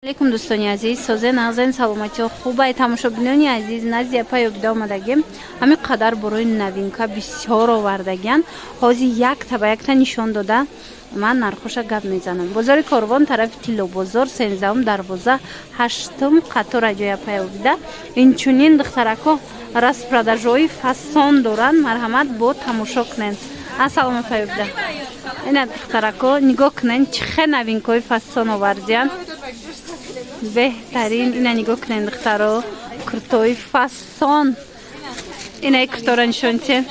алейкум дӯстони азиз, созе нағзен саломати хубай тамошобинони азиз назди апа ёбида омадагем. Ҳамин қадар борои навинка бисёр овардагиан. Ҳозир якта ба якта нишон дода ман нархоша гап мезанам. Бозори Корвон тарафи Тилло бозор 13 дарвоза 8 қатора ҷои апа ёбида. Инчунин духтарако распродажои фасон доранд. Марҳамат бо тамошо кунед. Ассалом апа ёбида. Ина духтарако нигоҳ кунед чӣ хел навинкаҳои фасон овардиан. Беҳтарин ина нигоҳ кунед духтаро куртои фасон. Ина куртора нишонтен.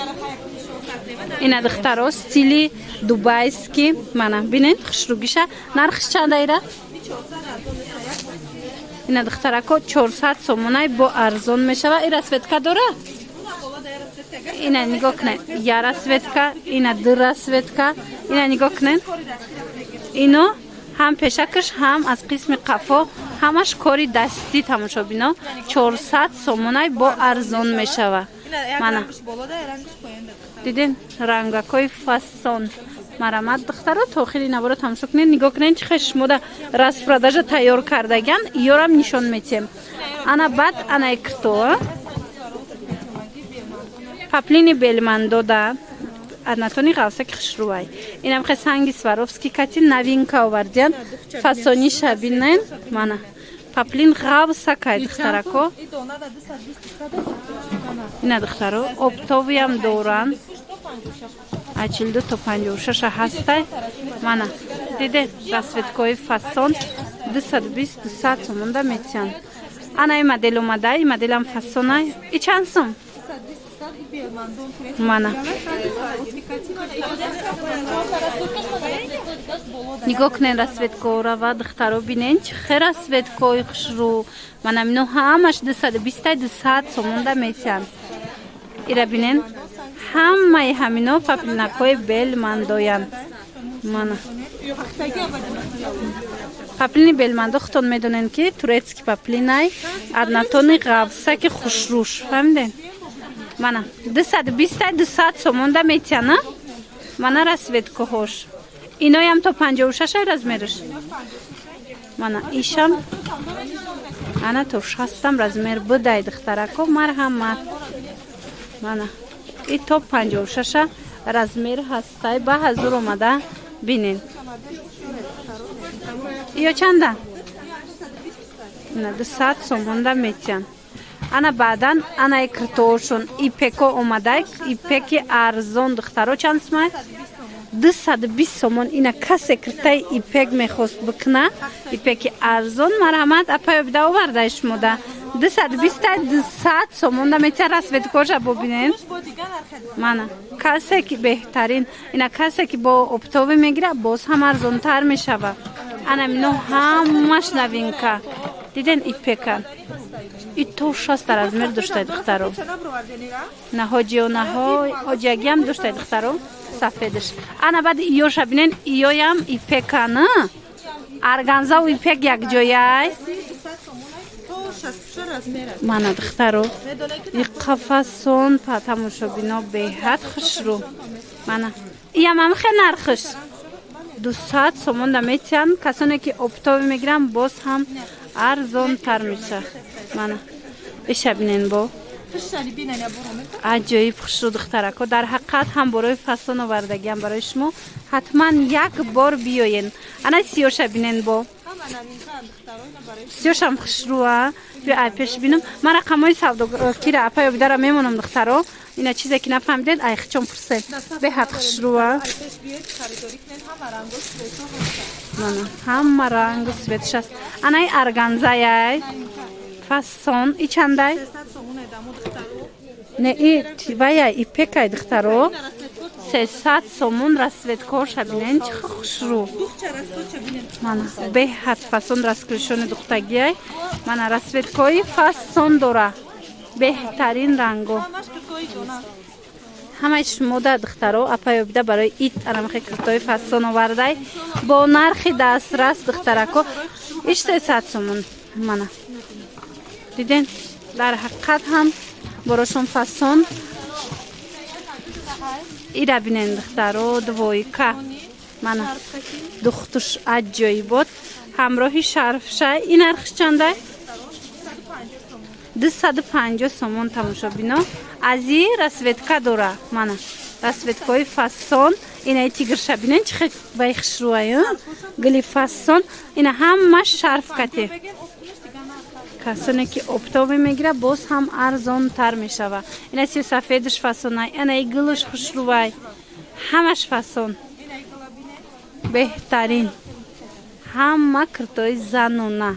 Ина духтаро стили дубайский. Мана бинед хушругиша. Нархиш чанд айра? Ина духтарако 400 сомонай бо арзон мешава. Ира светка дора? Ина нигоҳ кунед. Яра светка, ина дыра светка. Ина нигоҳ кунед. Ино ҳам пешакаш, ҳам аз қисми қафо, ҳамаш кори дастӣ тамошобино 400 сомонай бо арзон мешава. Мана дидин рангакои фасон. Марамат духтаро то охири набора тамошо кунед. Нигоҳ кунед чӣ хел шумода распродажа тайёр кардагиан. Иёрам нишон метем. Ана бад ана курто паплини белмандода Анатони Ғавсаки хушрӯвай. Инам хе санги Сваровски кати навинка овардиан. Фасони шабинен. Мана паплин Ғавсакай духтарако. Ина духтаро оптовиам доран. 42 то 56 ҳастай. Мана диде расветкои фасон 220 сомонда метиан. Ана и модел омада, и моделам фасонай. И чанд сом? Мана нигоҳ кунед расветкоорава духтаро бинед чӣ хел расветкои хушрӯ. Мана мино ҳамаш 220 сомонда метиан. ира бинед ҳамаи ҳамино паплинакои белмандоянд. Мана паплини белмандо хутон медонед ки турецки паплинай Анатони Ғавсаки хушрӯш фаҳмидед. Мана 220 сомонда метиана. Мана расветкоҳош иноям то 56 размериш. Мана ишам ана то 60 размер будай духтарако марҳамат. Мана и то 56 размер ҳастай ба ҳазур омада бинед. ё чанда? Ина 200 сомонда метиан. Ана баъдан ана куртоошон ипеко омадай. Ипеки арзон духтаро чанд сомай? 220 сомон. Ина касе куртаи ипек мехост бикна. Ипеки арзон марҳамат апа ёбида овардаи шумода 220 сомонда метиан расветкоша бобинед. Мана касе ки беҳтарин. Ина касе ки бо оптовӣ мегира боз ҳам арзонтар мешава. Ана мино ҳамаш навинка. Диден ипекан. И то 6 размер доштаи духтаро. Наҳоҷиё ҳоҷиягиам доштаи духтаро сафедиш. Ана баъди иёша бинен иёям ипекана. Арганзаву ипек якҷояй. Мана духтаро и қафасон па тамошобино беҳад хушрӯ. Мана иям ҳам хел нархиш 200 сомонда метиан. касоне ки оптовӣ мегирам боз ҳам арзонтар меша. Мана иша бинен бо аҷоиб хушрӯ духтарако. дар ҳақиқат ҳам борои фасон овардагиам барои шумо. ҳатман як бор биёен. ана сиёша бинен бо сиёшам хушрӯа. биё ай пеш бинам. ман рақамҳои савдокира апа ёбидара мемонам духтаро. ина чизе ки нафаҳмидед ай хичон пурсед. беҳад хушрӯа. мана ҳама рангу светш аст. анаи арганзаяй фасон и чандай? не и ваяй ипекай духтаро 300 сомон расветкоша бинен чӣ хушрӯ. мана беҳад фасон расткӯшони духтагиай. мана расветкои фасон дора беҳтарин ранго. ҳамаи шумода духтаро апа ёбида барои ит анамахе куртои фасон овардай бо нархи дастрас духтарако иш 300 сомон. мана диден дар ҳақиқат ҳам борошон фасон. ира бинен духтаро двойка. мана духтуш аҷоибот ҳамроҳи шарфша. ин нархш чанда? 250 сомон тамошобино. ази расветка дора. мана расветкаи фасон. инаи тигрша бинен чӣ бай хушрӯаю. гули фасон. ина ҳама шарфкате. касоне ки офтобе мегира боз ҳам арзонтар мешава. ина си сафедш фасонай. инаи гулуш хушрӯвай. ҳамаш фасон. беҳтарин. ҳама киртои занона.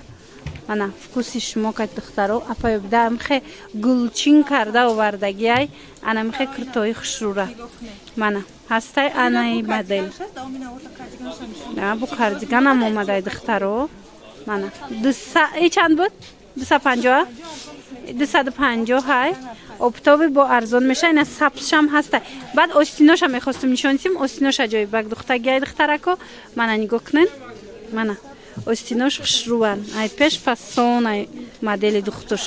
мана вкуси шумо ка духтаро апаёбида амхе гулчин карда овардагиай. ана мехе киртои хушрӯра. мана ҳастай анаи модел. бу кардиганам омадай духтаро. мана чанд буд? 250? 250 ҳай. офтоби бо арзон меша. ина сабзшам ҳастай. баъд остиноша мехостум нишонисим. остиноша ҷои баг духтагиай духтарако. мана нигоҳ кунен. мана остинош хушрӯан. ай пеш фасон ай модели духтуш.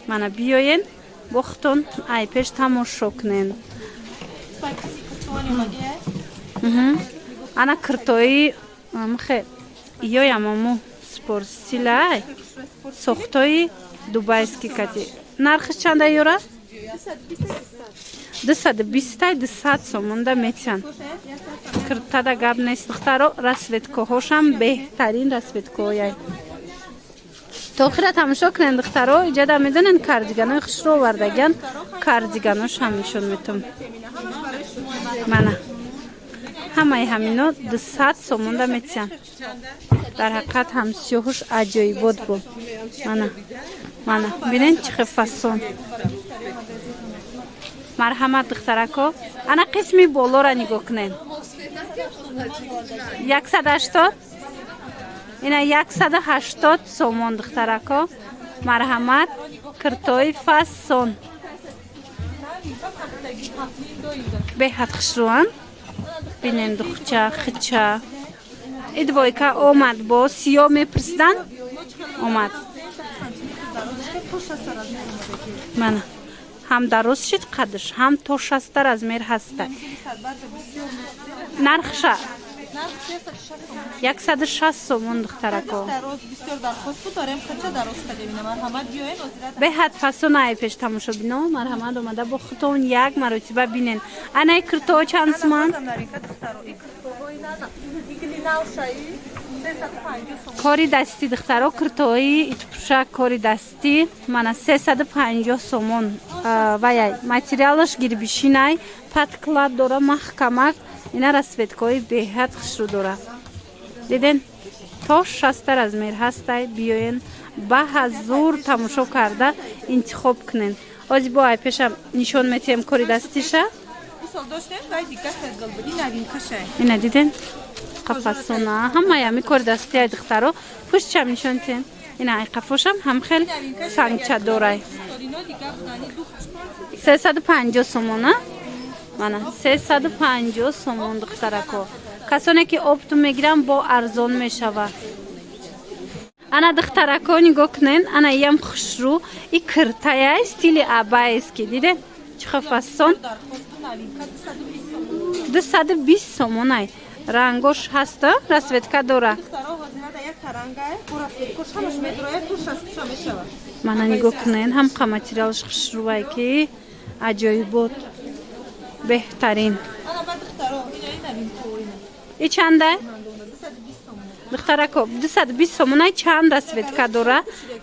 мана биёен бохтон ай пеш тамошо кунен. ана киртои амхе ёямаму спортстилай. сохтои дубайский кати. нархиш чанда ёра? 220 200 сомонда метиан. киртада гап нест духтаро. расветкоҳошам беҳтарин расветкояй. то охира тамошо кунен духтаро. иҷада медонен кардиганои хушро овардагиан. кардиганошам нишон метум. мана ҳамаи ҳамино 200 сомонда метиан. дар ҳақиқат ҳамсиёҳуш аҷоибот бу. мана бинен чихе фасон. марҳамат духтарако. ана қисми болора нигоҳ кунен. 180. ина 180 сомон духтарако. марҳамат. киртои фасон. беҳад хушрӯан. бинен духча хича. идвойка омад бо сиё мепирсидан. омад. мана ҳам дароз шид қадш ҳам то 60 размер ҳастай. нархша 160 сомон духтарако. беҳад фасон ай пеш тамошобино. марҳамат омада бо хутон як маротиба бинен. анаи киртоҳо чанд сомон? кори дастӣ духтаро. киртои итпуша кори дастӣ. мана 350 сомон. ваяй материалаш гирбишинай. падклад дора маҳкамак. ина расветкои беҳад хушрӯ дора. диден то 60 размер ҳастай. биёен ба ҳазур тамошо карда интихоб кунен. ҳозир бо ай пешам нишон метиҳем кори дастиша. ина диден қафасона ҳамаи ами кори дастияй духтаро. пуштчам нишон тиҳем. ина ай қафошам ҳам хел сангча дорай. 350 сомона. мана 350 сомон духтарако. касоне ки опту мегирам бо арзон мешава. ана духтарако нигоҳ кунен. ана иям хушрӯ. и киртаяй стили абайски. диден чиха фасон. 220 сомон ай. рангош ҳаста. расветка дора. мана нигоҳ кунен. ҳамқа материалш хушрӯвай ки аҷоибот. беҳтарин. и чанда? духтарако 220 сомонай чанд расветка дора.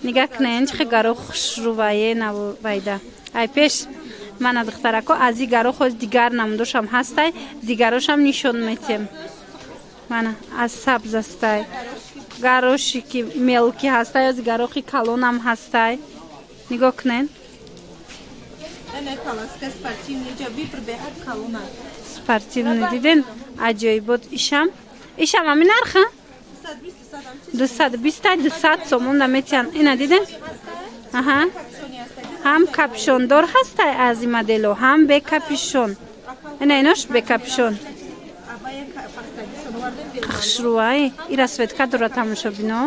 нигоҳ кунен чихе гарох хушрӯвае навайда. ай пеш мана духтарако ази гарохоз дигар намудошам ҳастай. дигарошам нишон метем. мана аз сабз ҳастай. гароши ки мелки ҳастай. аз гарохи калонам ҳастай. нигоҳ кунен. спортивный диден аҷоибот. ишам ами нарха 220 200 сомон да метиҳан. ина диден ҳам капшондор ҳастай аз и модело ҳам бе капюшон. ина инош бе капюшон. хушрӯай. и расветка дора тамошобино.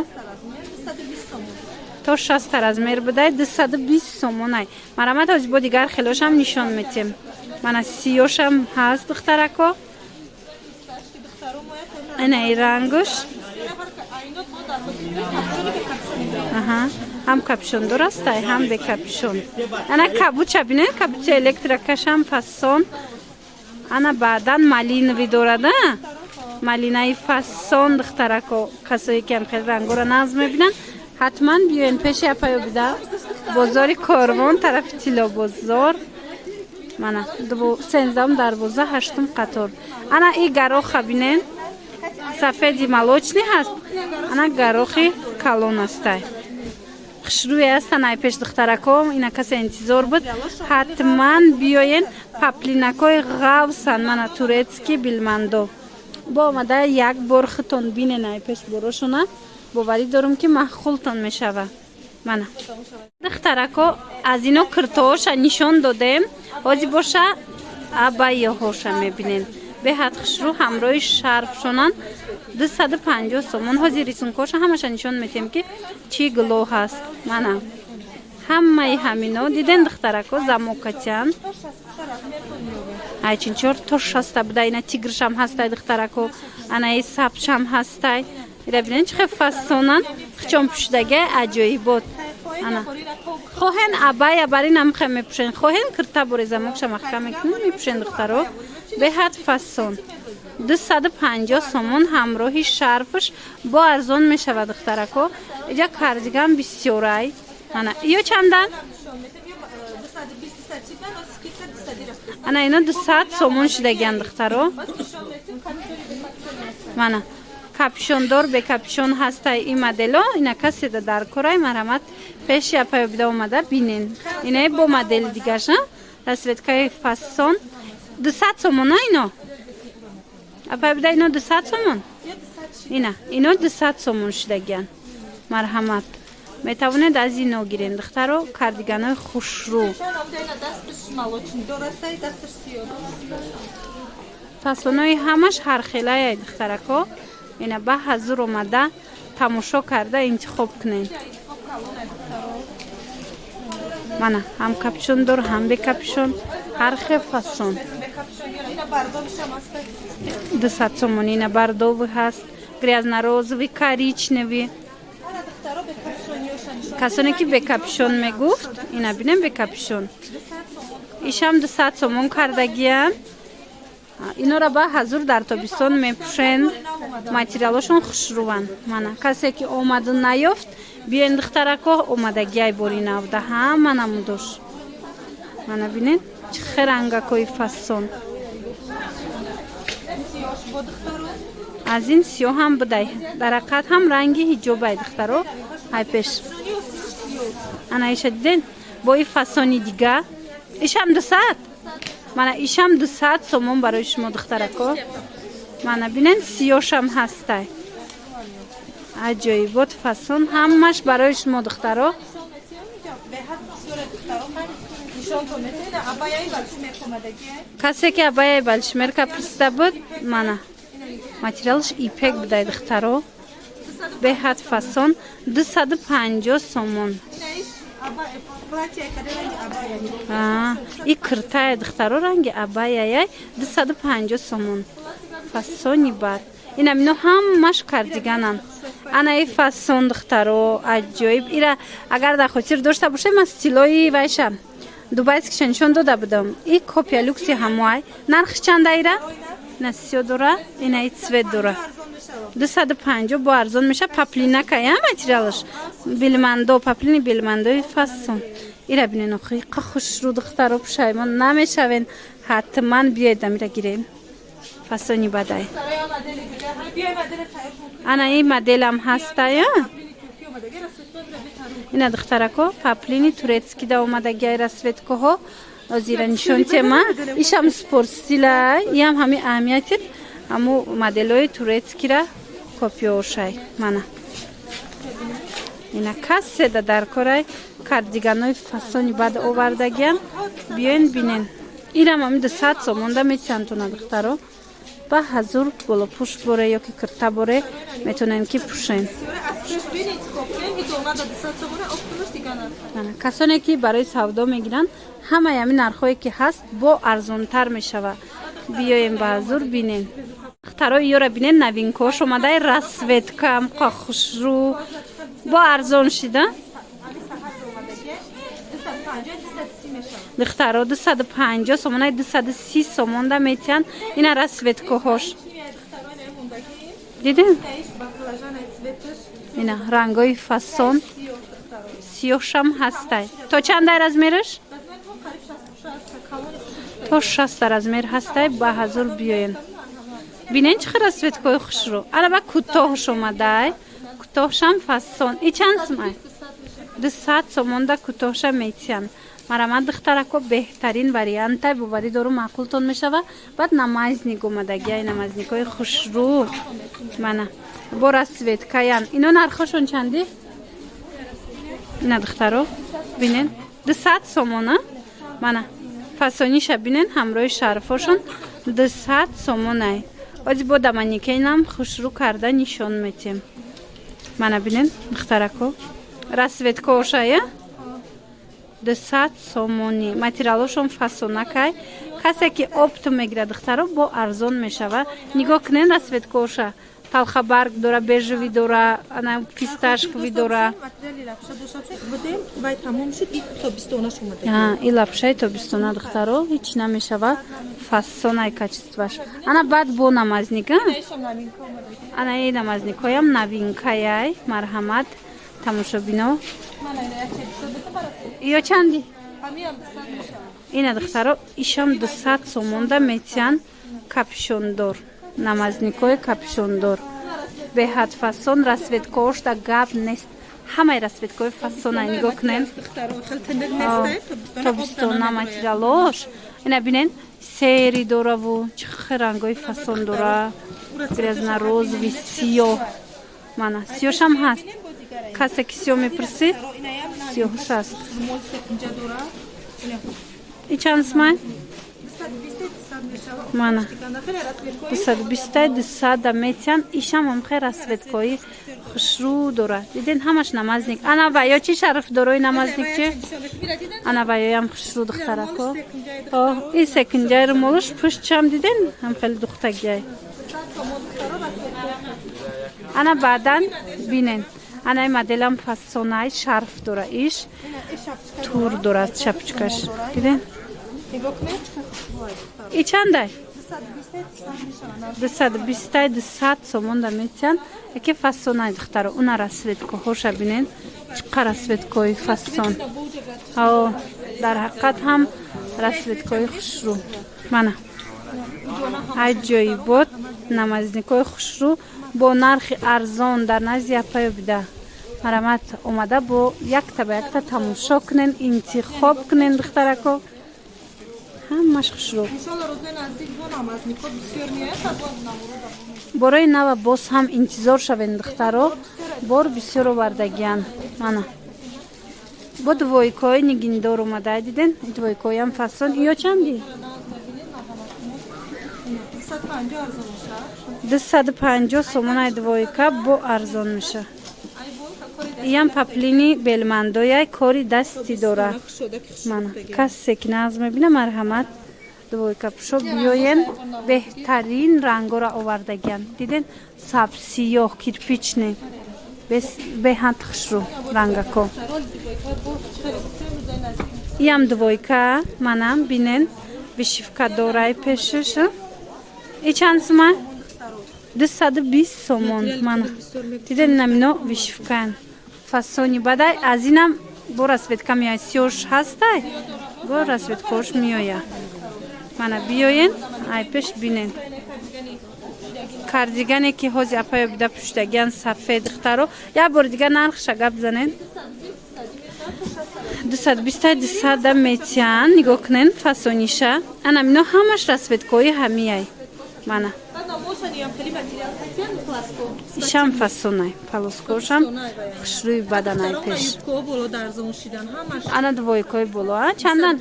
то 60 размер будай. 220 сомонай. марҳамат ҳозир бо дигар хелошам нишон метем. мана сиёшам ҳаст духтарако. ина и рангуш Аҳа, ҳам капшондор астай, ҳам бе капшон. Ана кабуча бинен, кабуча электрокашам фасон. Ана баъдан малинови дорада. Малинаи фасон духтарако, касое ки ҳам хеле рангора нағз мебинанд, ҳатман биёен пеши апаё бида. Бозори Корвон, тарафи Тило бозор. Мана 13-12 қатор. Ана и гароха бинен. Сафеди молочный ҳаст. Ана гарохи калон астай. Хушрӯе астан ай пеш духтарако, ина касе интизор буд. Ҳатман биёен паплинакои ғавсан, мана турецки билмандо. Бо омада як бор хитон бинен ай пеш борошуна. Боварӣ дорум ки маҳхултон мешава. Мана духтарако, аз ино киртооша нишон додем. Ҳози боша абайёҳоша мебинен. Беҳад хушрӯ ҳамроҳи шарфшонан 250 сомон. Ҳози рисункоша ҳамаша нишон метем ки чӣ гуло ҳаст. Мана ҳамаи ҳамино диден духтарако, замокатян. Ай чинчор то 60 буда. Ина тигршам ҳастай духтарако. Анаи сабшам ҳастай. Ира бинен чӣ хел фасонан. хичон пӯшидагия аҷоибот. Ана хоҳен абая баринам хе мепӯшен. Хоҳен кирта бори замокша махка мекунем мепӯшен духтаро. Беҳад фасон 250 сомон ҳамроҳи шарфш бо арзон мешавад духтарако. Иҷа кардиган бисёрай. Ана иё чандан? Ана ино 200 сомон шидагиян духтаро. Мана капшондор бе капшон ҳастай и модело. Ина касе да дар корай марҳамат пеши апаё бида омада бинен. Инаи бо модели дигаша расветкаи фасон 200 сомон ино. Апаё бида ино 200 сомон. Ина ино 200 сомон шидагиян. Марҳамат. Метавонед аз ино гирен духтаро, кардиганои хушрӯ. фасонои ҳамаш ҳархелая духтарако. Ина ба ҳазур омада тамошо карда интихоб кунен. Мана ҳам капшон дор, ҳам бе капшон. ҳар хел фасон 200 сомон. Ина бардови ҳаст, грязнорозови, коричневи. касоне ки бе капшон мегуфт, ина бинем бе капшон. ишам 200 сомон кардагиян. инора ба ҳазур дар тобистон мепӯшен. материалошон хушрӯван. Мана касе ки омаду наёфт, биёен духтарако, омадагиай бори навда ҳама намудош. Мана бинен чӣ хел рангакои фасон. аз ин сиёҳ ҳам будай. дар ҳақиқат ҳам ранги ҳиҷобай духтаро. ай пеш. ана иша диден бо и фасони дига. ишам 200. Мана ишам 200 сомон барои шумо духтарако. Мана бинен сиёшам ҳастай. аҷоибот фасон ҳамаш барои шумо духтаро. касе ки абаяи балшмерка пурсида буд, мана материалш ипек будай духтаро. беҳад фасон 250 сомон. и киртая духтаро ранги абаяяй 250 сомон. фасони бад. ина мино ҳамаш кардиганан. ана и фасон духтаро аҷоиб. ира агар дар хотир дошта бошем аз стилои вайша дубайскиша нишон дода будам. и копия люкси ҳамоай. нархи чанда ира? ина сиё дора, ина и цвет дора. 250 бо арзон меша. паплинака я материалаш. билмандо, паплини билмандои фасон. ира бинен охи қа хушрӯ духтаро пушаймон намешавен. ҳатман биёед амира гирем. фасони бадай. ана и моделам ҳастая. ина духтарако паплини турецки да омадагиай расветкоҳо. озира нишон тема. ишам спорт стилай. иам ҳами аҳамиятит ҳамо моделои турецкира копиошай. Мана ина касе да дар корай кардиганои фасони бад овардагиян. биёен бинен. ирам ҳами 200 сомон да метиҳантона духтаро. ба ҳазур болопӯш боре ё ки кирта боре метонен ки пӯшен. касоне ки барои савдо мегиранд, ҳамаи ҳамин нархҳое ки ҳаст бо арзонтар мешава. биёем ба ҳазур бинен. духтаро иёра бинен навинкош омадай расветка қа хушрӯ. бо арзон шида духтаро 250 сомон 230 сомон да метиан ина расветкоҳош дидем ина рангои фасон сиёҳшам ҳастай то чандай размераш то 60 размер ҳастай ба ҳазур биёен бинен чӣ қадar расветкои хушрӯ алаба кӯтоҳш омадай кӯтоҳшам фасон и чанд сомай 200 сомон да кӯтоҳша метиан марамад духтарако беҳтарин вариантай боварӣ дору маъқултон мешава баъд намазник омадагия намазникои хушрӯ мана бо расветкаян ино нархошон чанди ина духтаро бинен 200 сомона мана фасониша бинен ҳамроҳи шарфошон 200 сомонай ози бо даманикенам хушрӯ карда нишон метем мана бинен духтарако расветкошая 200 сомони материалошон фасонакай касе ки опт мегирад духтаро бо арзон мешава нигоҳ кунен расветкоша талхабарг дора бежави дора ана фисташкови дора и лапшаи тобистона духтаро ҳеч намешава фасонай качестваш ана баъд бо намазник ана и намазникоям новинкаяй марҳамат тамошобино ё чанди ина духтаро ишам 200 сомонда метиан капюшондор намазникои капюшондор беҳад фасон расветкош да гап нест ҳамаи расветкои фасонай нигоҳ кунен тобистона материалош ина бинен сери дораву чӣ рангои фасон дора грязнорозови сиёҳ мана сиёҳшам ҳаст касе ки сиёҳ мепурсид сиёҳш аст и чанд сомай мана 200 да метиан ишам ҳамхе расветкои хушрӯ дора диден ҳамаш намазник ана ваё чӣ шарф дорои намазник чӣ ана ваёям хушрӯ духтарако и секунҷаи румолуш пуштчам диден ҳам хеле духтагиай ана баъдан бинен анаи моделам фасонай шарф дора иш тур дорад шапочкаш диден и чандай 200 сомон да метиан яке фасонай духтаро уна расветкоҳоша бинен чӣ қадar расветкои фасон дар ҳақиқат ҳам расветкои хушрӯ мана аҷоибот намазникои хушрӯ бо нархи арзон дар назди япаё бида марамат омада бо якта ба якта тамошо кунен интихоб кунен духтарако ҳамаш хушрӯ бораи нава боз ҳам интизор шавен духтаро бор бисёр овардагиян мана бо двойкои нигиндор омадай диден двойкоям фасон ё чанди 250 сомонай двойка бо арзон меша иям паплини белмандояй кори дасти дора мана касе ки нағз мебина марҳамат двойка пушо биёен беҳтарин рангора овардагиян диден сабсиёҳ кирпичне беҳад хушрӯ рангако иям двойка манам бинен вишивка дораи пешаш и чанд сомай 220 сомон мана диден намино вишивкан фасони бадай аз инам бо расветка меояд сиёш ҳастай бо расветкош меояд мана биёен ай пеш бинен кардигане ки ҳози апаё бида пуштагиян сафед духтаро як бори дига нархша гап занен 220 да метиан нигоҳ кунен фасониша ана мино ҳамаш расветкои ҳамияй мана ишам фасонай палоскошам хушрӯи баданай пеш ана двойкои боло чандан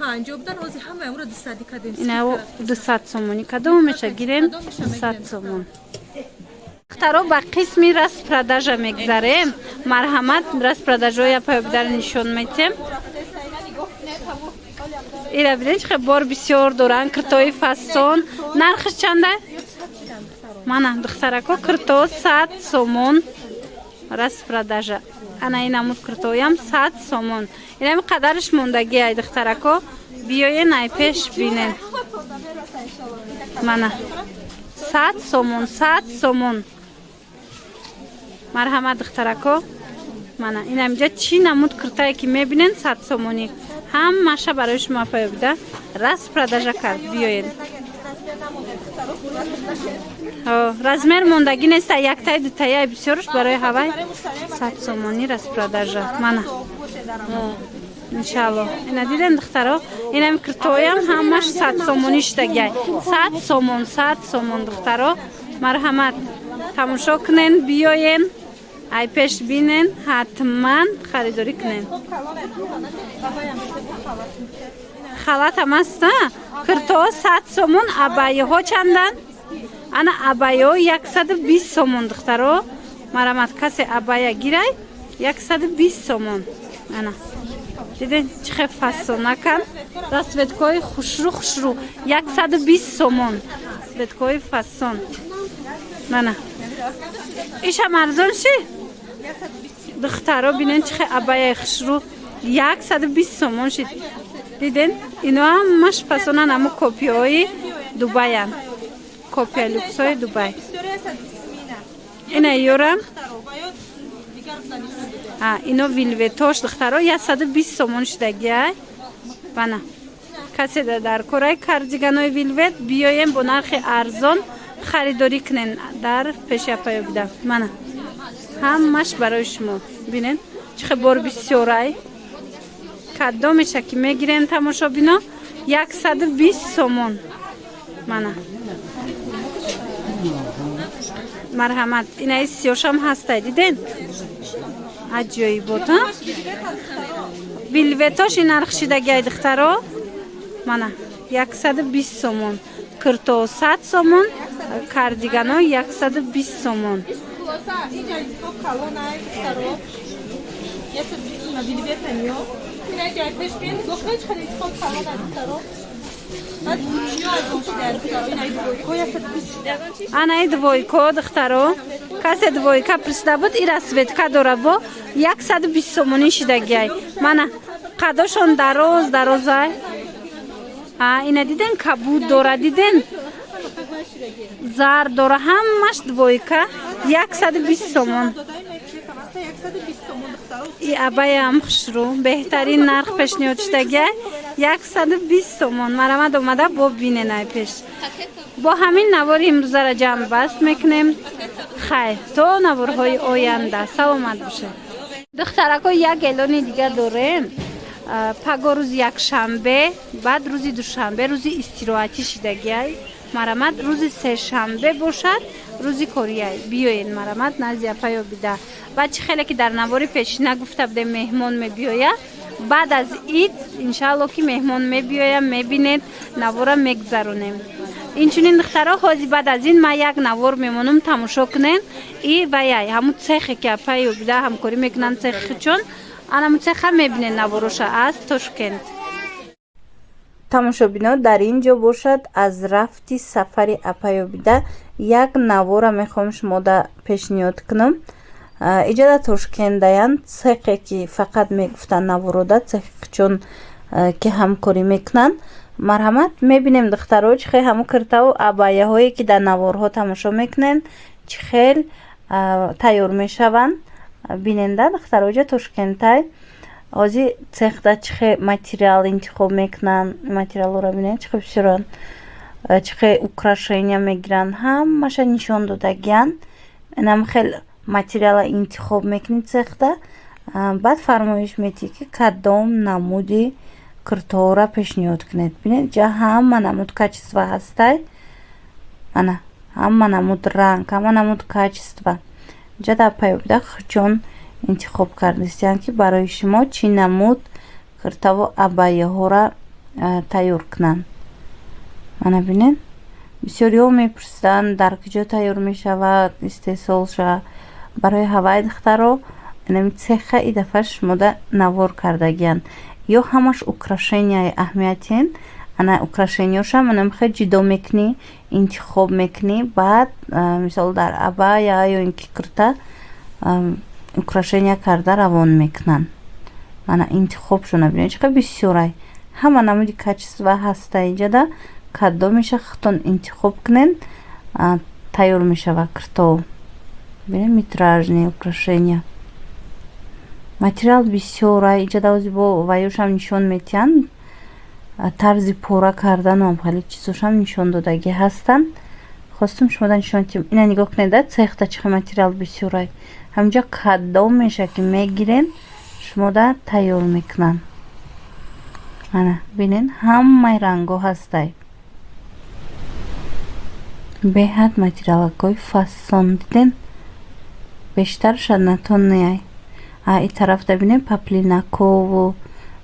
инау 200 сомони кадом меша гирем 200 сомон духтаро ба қисми распродажа мегзарем марҳамат распродажоя паёбидар нишон метем ира биден чӣ бор бисёр доранд киртои фасон нархиш чанда мана духтарако кирто 100 сомон распродажа ана инамуд куртоям 100 сомон. Инами қадарш мондаги ай духтарако. Биёен ай пеш бинен. Мана 100 сомон, 100 сомон. Марҳамат духтарако. Мана инамҷа чӣ намуд куртае ки мебинен 100 сомонӣ. Ҳамаша барои шумо паёбида распродажа кард. Биёен. Размер мондаги неста, яктаи дутаи бисёрш барои ҳавай 100 сомонӣ распродажа. Мана иншалло. Ина диден духтаро, инами куртоям ҳамаш 100 сомонӣ шудагиай. 100 сомон, 100 сомон духтаро. Марҳамат. Тамошо кунен, биёен. Ай пеш бинен, ҳатман харидорӣ кунен. Халат ҳам аст, куртоо 100 сомон, абайяҳо чандан? Ана абайяҳо 120 сомон духтаро. Марҳамат, касе абайя гирай 120 сомон. Ана диден чӣ хел фасонакан? Расветкои хушрӯ 120 сомон. Расветкои фасон. Мана ишам арзон ши? Духтаро бинен чӣ хел абайяи хушрӯ 120 сомон шид. Диден ино ҳамаш фасонан, ҳамо копияҳои Дубаян. Копия люксои Дубай. Ина ёрам. Ино вилветош духтаро 120 сомон шудагиай. Бана касе дар кораи кардиганои вилвет биёем бо нархи арзон харидорӣ кунен дар пешапаёбида. Мана ҳамаш барои шумо. Бинен чӣ хел бор бисёрай. Кадомеша ки мегирен тамошобино 120 сомон. Мана марҳамат. Инаи сиёшам ҳастай диден? Аҷоибот. Вилветош ин нарх шидагиай духтаро. Мана 120 сомон. Курто 100 сомон, кардигано 120 сомон. Анаи двойко духтаро. Касе двойка присда буд, ира светка дора бо 120 сомонӣ шидагиай. Мана қадошон дарозай. Ина диден кабуд дора, диден зар дора, ҳамаш двойка 120 сомон. И абаяам хушрӯ беҳтарин нарх пешниҳод шудагиай 120 сомон. Марҳамат, омада бо бинен ай пеш. Бо ҳамин навори имрӯзара ҷамъ баст мекунем. Хайр, то наворҳои оянда. Саломат бошед. Духтарако, як эълони дига дорем. Паго рӯзи якшанбе, баъд рӯзи душанбе рӯзи истироҳатӣ шидагиай. Марҳамат, рӯзи сешанбе бошад рӯзи корияй. Биёен марҳамат назди апаёбида. Баъд чӣ хеле ки дар навори пешина гуфта будем меҳмон мебиёя. Баъд аз ид иншаалло ки меҳмон мебиёя, мебинед, навора мегзаронем. Инчунин духтаро, ҳозир баъд аз ин ман як навор мемонам, тамошо кунен. И ваяй ҳамун цехе ки апаёбида ҳамкорӣ мекунанд цехичон. Анаму цеха мебинен навороша аз Тошкент. Тамошобино, дар ин ҷо бошад аз рафти сафари апаёбида як навора мехоҳам шумода пешниҳод кунам. Иҷа да Тошкент даян цехе ки фақат мегуфтанд наворода цехичон ки ҳамкорӣ мекунанд. Марҳамат, мебинем духтаро чӣ хел ҳамун куртаву абаяҳое ки дар наворҳо тамошо мекунем чӣ хел тайёр мешаванд. Биненда духтароҷа Тошкентай ҳозир цехда чӣ хел материал интихоб мекунанд. Материалора бинен чӣ хел бисёранд, чӣ хел украшения мегиранд, ҳамаша нишон додагиянд. Инам хел материала интихоб мекунед цехда. Баъд фармоиш метиҳед ки кадом намуди куртоора пешниҳод кунед. Бинед ҷа ҳама намуд качества ҳастай. Ана ҳама намуд ранг, ҳама намуд качества. Ҷа дар паёбида чон интихоб кардистанд ки барои шумо чӣ намуд куртаву абаяҳора тайёр кунанд. Мана бинед бисёриҳо мепурсиданд дар куҷо тайёр мешавад, истеҳсол шавад. Барои ҳавай духтаро инами цеха и дафъа шумода навор кардагиянд. Ё ҳамаш украшенияи аҳамиятин. Ана украшениёшам инам хел ҷудо мекунӣ, интихоб мекунӣ. Баъд мисол дар абая ё ин ки курта украшения карда равон мекунанд. Мана интихобшона бинед чақа бисёрай. Ҳама намуди качества ҳаста инҷада каддо меша худтон интихоб кунед, тайёр мешава киртов. Бинед метражные украшения. Материал бисёрай. Инҷада ози бо вайёшам нишон метиҳанд. Тарзи пора карданам хеле чизошам нишон додагӣ ҳастанд. Хостум шумода нишон дидем. Ина нигоҳ кунед цехта чихе материал бисёрай. Ҳамҷа каддо меша ки мегирен шумода тайёр мекунанд. Ана бинен ҳамаи ранго ҳастай. Беҳад материалакои фасон диден. Бештаршад натон неай. И тарафта бинен паплинакову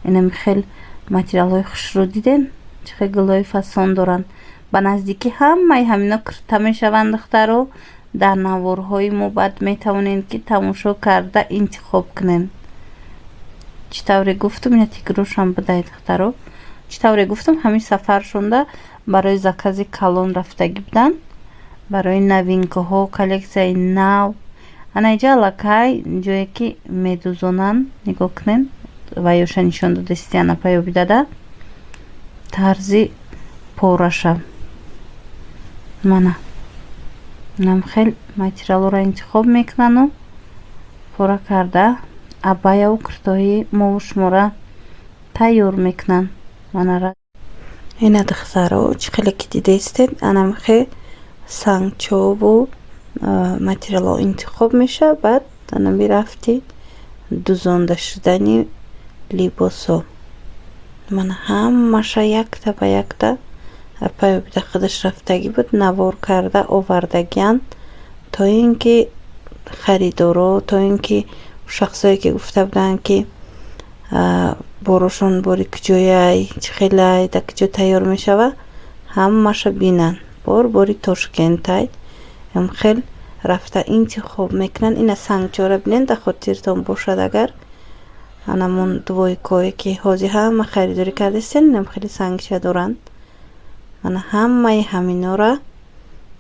инами хел материалҳои хушрӯ диден. Чихе гулҳои фасон доранд. Ба наздикӣ ҳамаи ҳамино кирта мешаванд духтаро. Дар наворҳои мо баъд метавонед ки тамошо карда интихоб кунед. Чӣ тавре гуфтум ина тикрошам бидаед духтаро. Чӣ тавре гуфтум ҳамин сафаршонда барои закази калон рафтагӣ буданд. Барои новинкаҳо, коллексияи нав. Ана инҷа аллакай ҷое ки медузонанд. Нигоҳ кунед. Вайёша нишон додасти ана паёби дада. Тарзи пораша. Мана. Нам хел материалро интихоб мекунану пора карда абаяву киртои мову шумора тайёр мекунанд. Мана ина духтаро чӣ хеле ки дидестед анам хе сангчову материалро интихоб меша. Баъд анами рафти дузонда шудани либосо. Мана ҳамаша якта ба якта паёбида худаш рафтагӣ буд. Навор карда овардагиянд то ин ки харидоро, то ин ки шахсое ки гуфта буданд ки борошон бори куҷояй, чӣ хелай, да куҷо тайёр мешава, ҳамаша бинанд. Бори Тошкентай ям хел рафта интихоб мекунанд. Ина сангчора бинед да хотиртон бошад агар анамон двойкое ки ҳозир ҳама харидорӣ кардастен ям хеле сангча доранд. Мана ҳамаи ҳаминора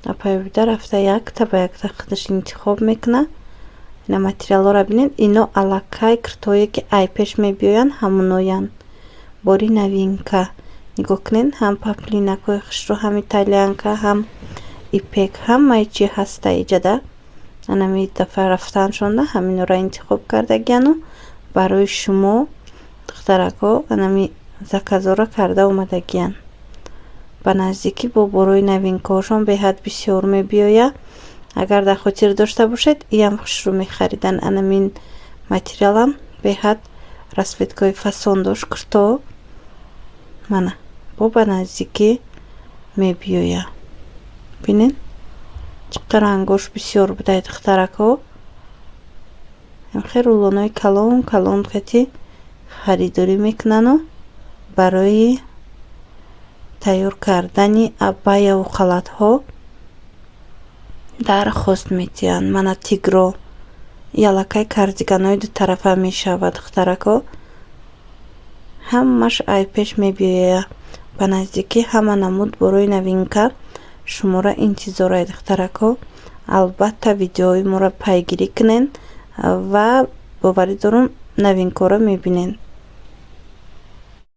паёбида рафта якта ба якта худаш интихоб мекуна. Ина материалора бинед. Ино аллакай киртое ки ай пеш мебиёянд ҳамуноянд. Бори новинка. Нигоҳ кунед ҳам паплинакои хушрӯ, ҳам италиянка, ҳам ипек, ҳамаи чи ҳаста иҷада. Анами дафъа рафтаншонда ҳаминора интихоб кардагияну барои шумо духтарако анами заказора карда омадагиянд. Ба наздикӣ бо борои новинкаҳошон беҳад бисёр мебиёя. Агар дар хотир дошта бошед иям хушрӯ мехаридан. Анамин материалам беҳад расветкаи фасон дошт кирто. Мана бо ба наздикӣ мебиёя. Бинед чиқа рангош бисёр будай духтарако. хе рулонои калон хати харидорӣ мекунану барои тайёр кардани абаяву халатҳо дархост метиҳанд. Мана тигро ялакай кардиганои дутарафа мешава духтарако. ҳамаш айпеш мебиёя. Ба наздикӣ ҳама намуд борои новинка шуморо интизорай духтарако. Албатта видеои моро пайгирӣ кунед ва боварӣ дорам новинкаро мебинед.